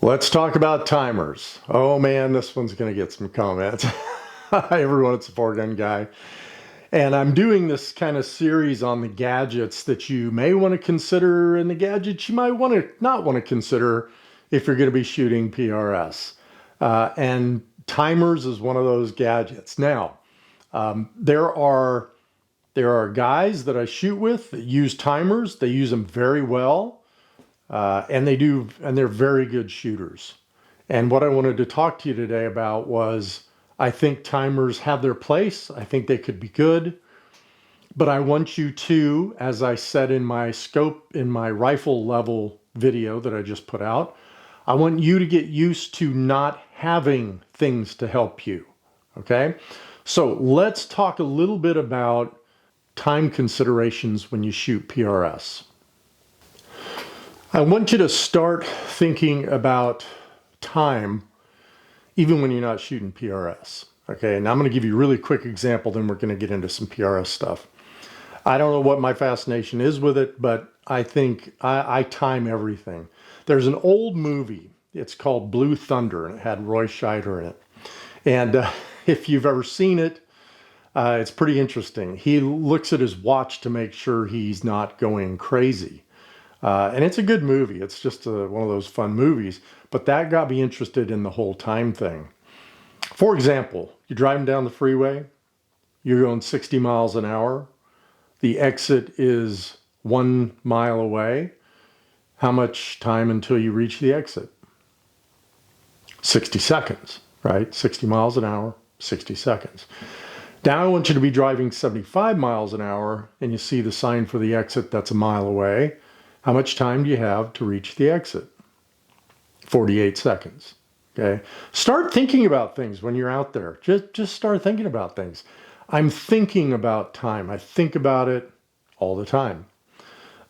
Let's talk about timers. Oh man, this one's going to get some comments. Hi everyone, it's the 4Gun Guy. And I'm doing this kind of series on the gadgets that you may want to consider and the gadgets you might not want to consider if you're going to be shooting PRS. And timers is one of those gadgets. Now, there are guys that I shoot with that use timers. They use them very well. And they're very good shooters. And what I wanted to talk to you today about was, I think timers have their place. I think they could be good. But I want you to, as I said in my rifle level video that I just put out, I want you to get used to not having things to help you. Okay? So let's talk a little bit about time considerations when you shoot PRS. I want you to start thinking about time even when you're not shooting PRS. Okay, and I'm going to give you a really quick example, then we're going to get into some PRS stuff. I don't know what my fascination is with it, but I think I time everything. There's an old movie, it's called Blue Thunder, and it had Roy Scheider in it. And if you've ever seen it, it's pretty interesting. He looks at his watch to make sure he's not going crazy. And it's a good movie. It's just one of those fun movies. But that got me interested in the whole time thing. For example, you're driving down the freeway. You're going 60 miles an hour. The exit is 1 mile away. How much time until you reach the exit? 60 seconds, right? 60 miles an hour, 60 seconds. Now I want you to be driving 75 miles an hour and you see the sign for the exit that's a mile away. How much time do you have to reach the exit? 48 seconds. Okay. Start thinking about things when you're out there. Just start thinking about things. I'm thinking about time. I think about it all the time.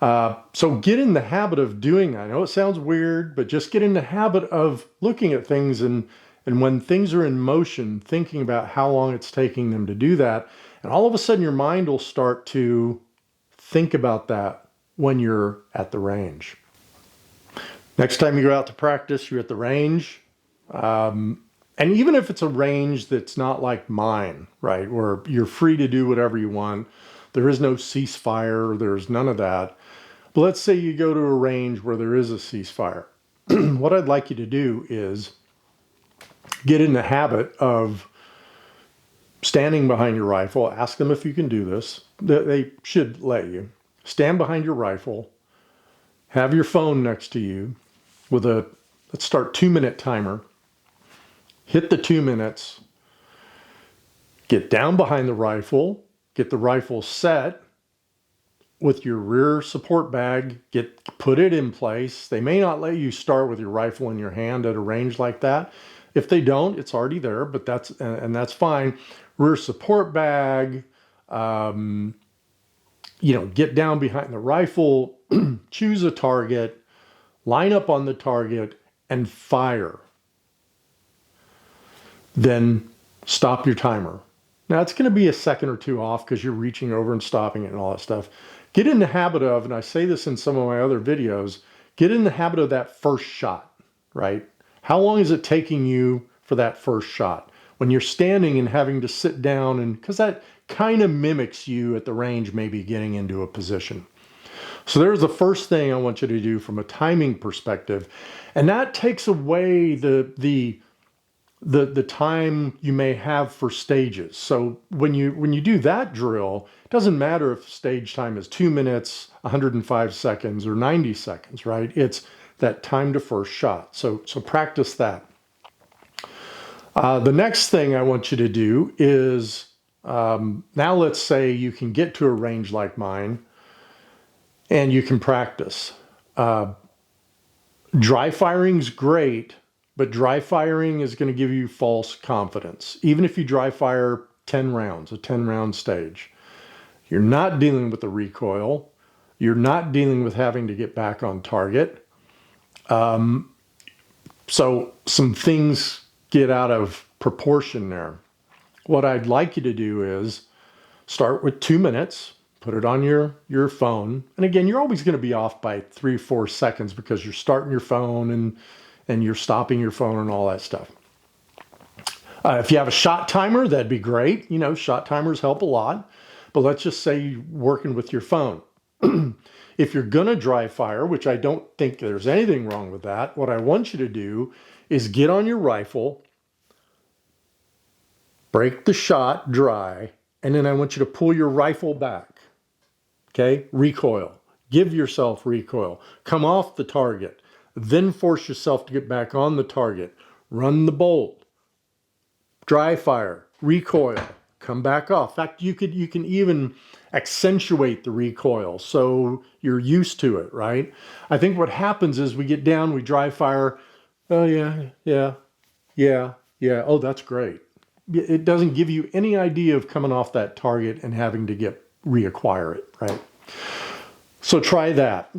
So get in the habit of doing that. I know it sounds weird, but just get in the habit of looking at things and when things are in motion, thinking about how long it's taking them to do that. And all of a sudden your mind will start to think about that when you're at the range. Next time you go out to practice, you're at the range. And even if it's a range that's not like mine, right, where you're free to do whatever you want, there is no ceasefire, there's none of that. But let's say you go to a range where there is a ceasefire. What I'd like you to do is get in the habit of standing behind your rifle. Ask them if you can do this. They should let you. Stand behind your rifle, have your phone next to you with let's start 2-minute timer. Hit the 2 minutes, get down behind the rifle, get the rifle set with your rear support bag, put it in place. They may not let you start with your rifle in your hand at a range like that. If they don't, it's already there, but that's fine. Rear support bag, get down behind the rifle, choose a target, line up on the target, and fire. Then stop your timer. Now, it's going to be a second or two off because you're reaching over and stopping it and all that stuff. Get in the habit of, and I say this in some of my other videos, get in the habit of that first shot, right? How long is it taking you for that first shot? When you're standing and having to sit down, and because that kind of mimics you at the range maybe getting into a position. So there's the first thing I want you to do from a timing perspective. And that takes away the time you may have for stages. So when you do that drill, it doesn't matter if stage time is 2 minutes, 105 seconds, or 90 seconds, right? It's that time to first shot. So practice that. The next thing I want you to do is, now let's say you can get to a range like mine and you can practice. Dry firing's great, but dry firing is going to give you false confidence. Even if you dry fire 10 rounds, a 10-round stage, you're not dealing with the recoil. You're not dealing with having to get back on target. So some things get out of proportion there. What I'd like you to do is start with 2 minutes, put it on your phone. And again, you're always going to be off by 3-4 seconds because you're starting your phone and and you're stopping your phone and all that stuff. If you have a shot timer, that'd be great. You know, shot timers help a lot. But let's just say you're working with your phone. If you're going to dry fire, which I don't think there's anything wrong with that, what I want you to do is get on your rifle, break the shot dry, and then I want you to pull your rifle back. Okay? Recoil. Give yourself recoil. Come off the target. Then force yourself to get back on the target. Run the bolt. Dry fire. Recoil. Come back off. In fact, you can even accentuate the recoil so you're used to it, right? I think what happens is we get down, we dry fire. Oh, yeah. Oh, that's great. It doesn't give you any idea of coming off that target and having to reacquire it, right? So try that.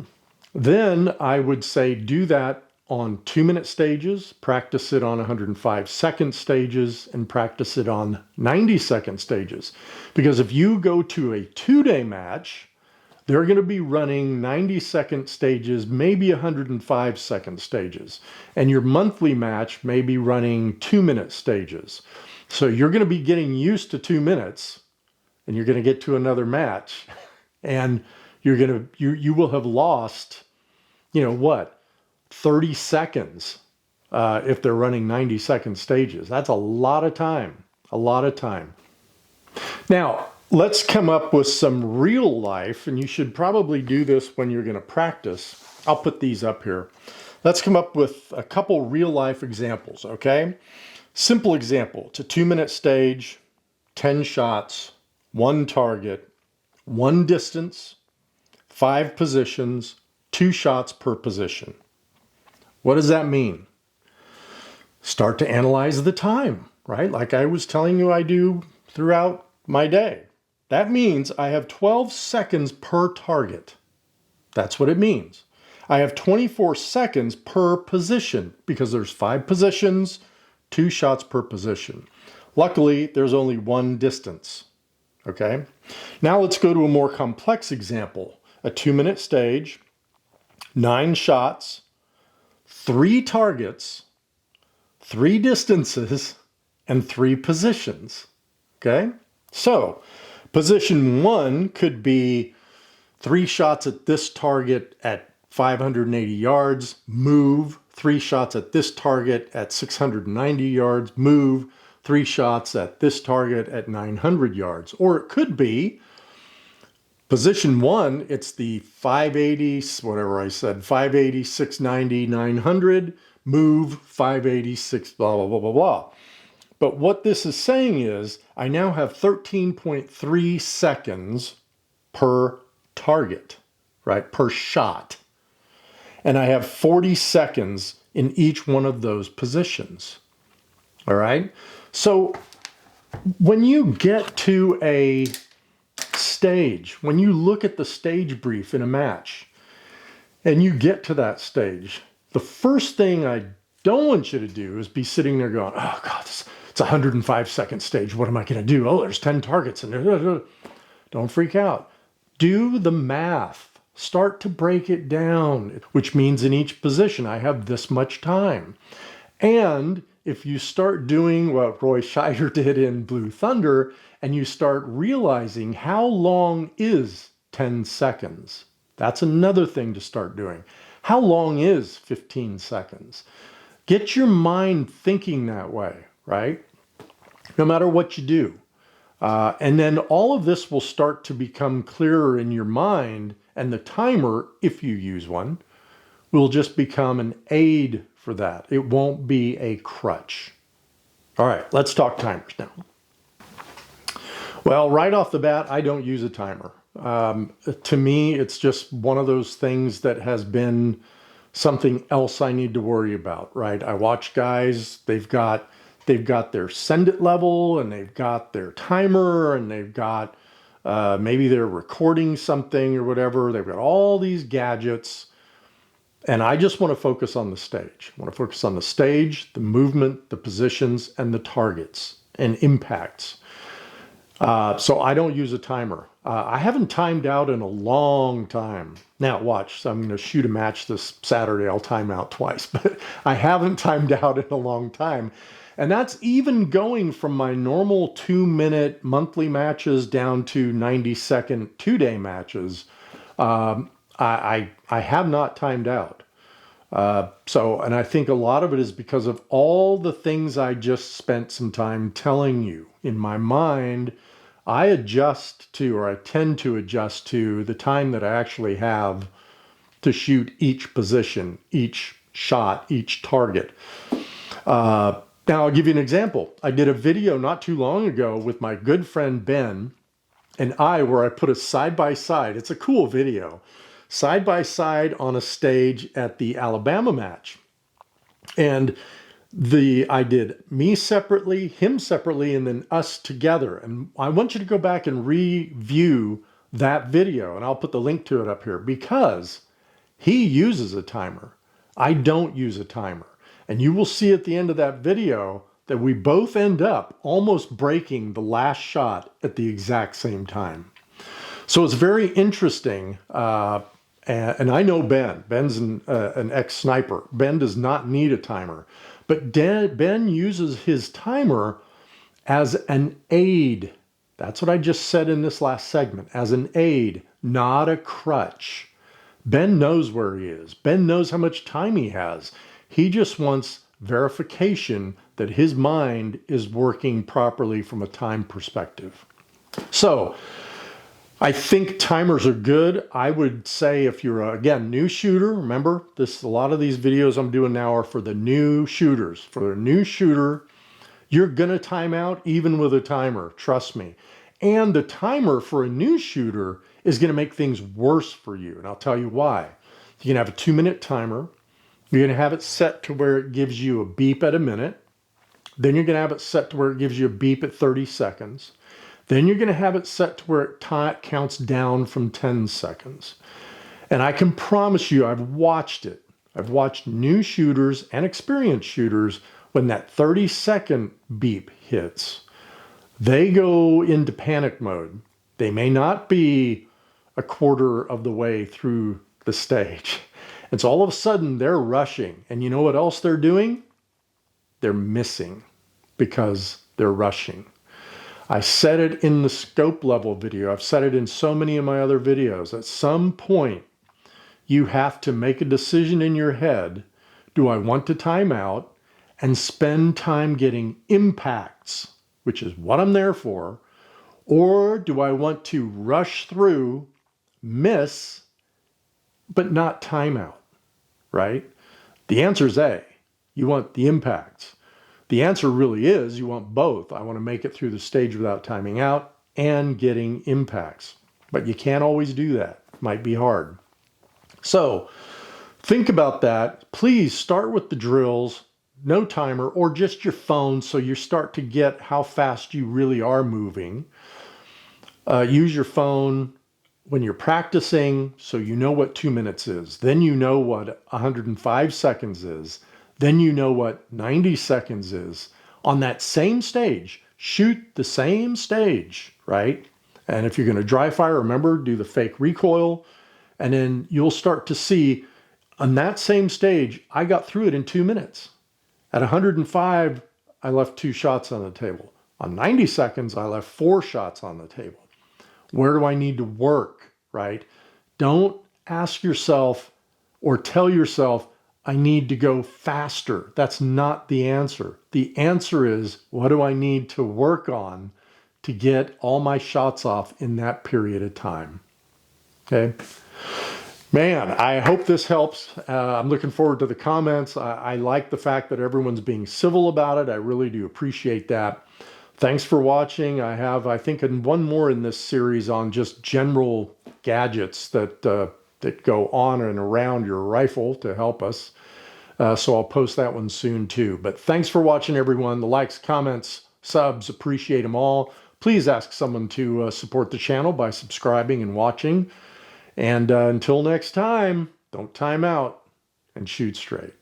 Then I would say do that on 2-minute stages, practice it on 105-second stages, and practice it on 90-second stages. Because if you go to a 2-day match, they're going to be running 90-second stages, maybe 105-second stages. And your monthly match may be running 2-minute stages. So you're going to be getting used to 2 minutes, and you're going to get to another match, and you will have lost, 30 seconds if they're running 90-second stages. That's a lot of time, Now, let's come up with some real life, and you should probably do this when you're going to practice. I'll put these up here. Let's come up with a couple real life examples, okay? Simple example. It's a 2-minute stage, 10 shots, 1 target, 1 distance, 5 positions, 2 shots per position. What does that mean? Start to analyze the time, right? Like I was telling you I do throughout my day. That means I have 12 seconds per target. That's what it means. I have 24 seconds per position because there's 5 positions, 2 shots per position. Luckily, there's only 1 distance. Okay? Now let's go to a more complex example. A 2-minute stage, 9 shots, 3 targets, 3 distances, and 3 positions. Okay? So, position 1 could be 3 shots at this target at 580 yards, move, 3 shots at this target at 690 yards, move, 3 shots at this target at 900 yards. Or it could be position 1, it's the 580, whatever I said, 580, 690, 900, move, 586, blah, blah, blah, blah, blah. But what this is saying is I now have 13.3 seconds per target, right, per shot. And I have 40 seconds in each one of those positions. All right? So when you get to a stage, when you look at the stage brief in a match, and you get to that stage, the first thing I don't want you to do is be sitting there going, oh God, it's a 105-second stage. What am I going to do? Oh, there's 10 targets in there. Don't freak out. Do the math. Start to break it down, which means in each position I have this much time. And if you start doing what Roy Scheider did in Blue Thunder, and you start realizing how long is 10 seconds, that's another thing to start doing. How long is 15 seconds? Get your mind thinking that way, right? No matter what you do. And then all of this will start to become clearer in your mind, and the timer, if you use one, will just become an aid for that. It won't be a crutch. All right, let's talk timers now. Well, right off the bat, I don't use a timer. To me, it's just one of those things that has been something else I need to worry about, right? I watch guys, they've got their send it level, and they've got their timer, and they've got maybe they're recording something or whatever. They've got all these gadgets, and I just want to focus on the stage. I want to focus on the stage, the movement, the positions, and the targets and impacts. So I don't use a timer. I haven't timed out in a long time. Now watch, so I'm going to shoot a match this Saturday. I'll time out twice, but I haven't timed out in a long time. And that's even going from my normal 2-minute monthly matches down to 90-second 2-day matches. I have not timed out. And I think a lot of it is because of all the things I just spent some time telling you. In my mind, I adjust to, or I tend to adjust to, the time that I actually have to shoot each position, each shot, each target. Now, I'll give you an example. I did a video not too long ago with my good friend Ben and I, where I put a side-by-side. It's a cool video. Side-by-side on a stage at the Alabama match. And I did me separately, him separately, and then us together. And I want you to go back and review that video, and I'll put the link to it up here, because he uses a timer. I don't use a timer. And you will see at the end of that video that we both end up almost breaking the last shot at the exact same time. So it's very interesting. And I know Ben. Ben's an ex-sniper. Ben does not need a timer. But Ben uses his timer as an aid. That's what I just said in this last segment. As an aid, not a crutch. Ben knows where he is. Ben knows how much time he has. He just wants verification that his mind is working properly from a time perspective. So I think timers are good. I would say if you're, again, new shooter, remember a lot of these videos I'm doing now are for the new shooters. For a new shooter, you're going to time out even with a timer, trust me. And the timer for a new shooter is going to make things worse for you. And I'll tell you why. You can have a 2-minute timer. You're going to have it set to where it gives you a beep at a minute. Then you're going to have it set to where it gives you a beep at 30 seconds. Then you're going to have it set to where it counts down from 10 seconds. And I can promise you, I've watched it. I've watched new shooters and experienced shooters, when that 30-second beep hits, they go into panic mode. They may not be a quarter of the way through the stage. And so all of a sudden they're rushing. And you know what else they're doing? They're missing because they're rushing. I said it in the scope level video. I've said it in so many of my other videos. At some point, you have to make a decision in your head. Do I want to time out and spend time getting impacts, which is what I'm there for, or do I want to rush through, miss, but not time out, right? The answer is A. You want the impacts. The answer really is you want both. I want to make it through the stage without timing out and getting impacts. But you can't always do that. It might be hard. So think about that. Please start with the drills, no timer, or just your phone so you start to get how fast you really are moving. Use your phone when you're practicing so you know what 2 minutes is. Then you know what 105 seconds is. Then you know what 90 seconds is. On that same stage, shoot the same stage, right? And if you're going to dry fire, remember, do the fake recoil. And then you'll start to see on that same stage, I got through it in 2 minutes. At 105, I left 2 shots on the table. On 90 seconds, I left 4 shots on the table. Where do I need to work, right? Don't ask yourself or tell yourself, I need to go faster. That's not the answer. The answer is, what do I need to work on to get all my shots off in that period of time? Okay. Man, I hope this helps. I'm looking forward to the comments. I like the fact that everyone's being civil about it. I really do appreciate that. Thanks for watching. I have, I think, one more in this series on just general gadgets that go on and around your rifle to help us. So I'll post that one soon too. But thanks for watching, everyone. The likes, comments, subs, appreciate them all. Please ask someone to support the channel by subscribing and watching. And until next time, don't time out and shoot straight.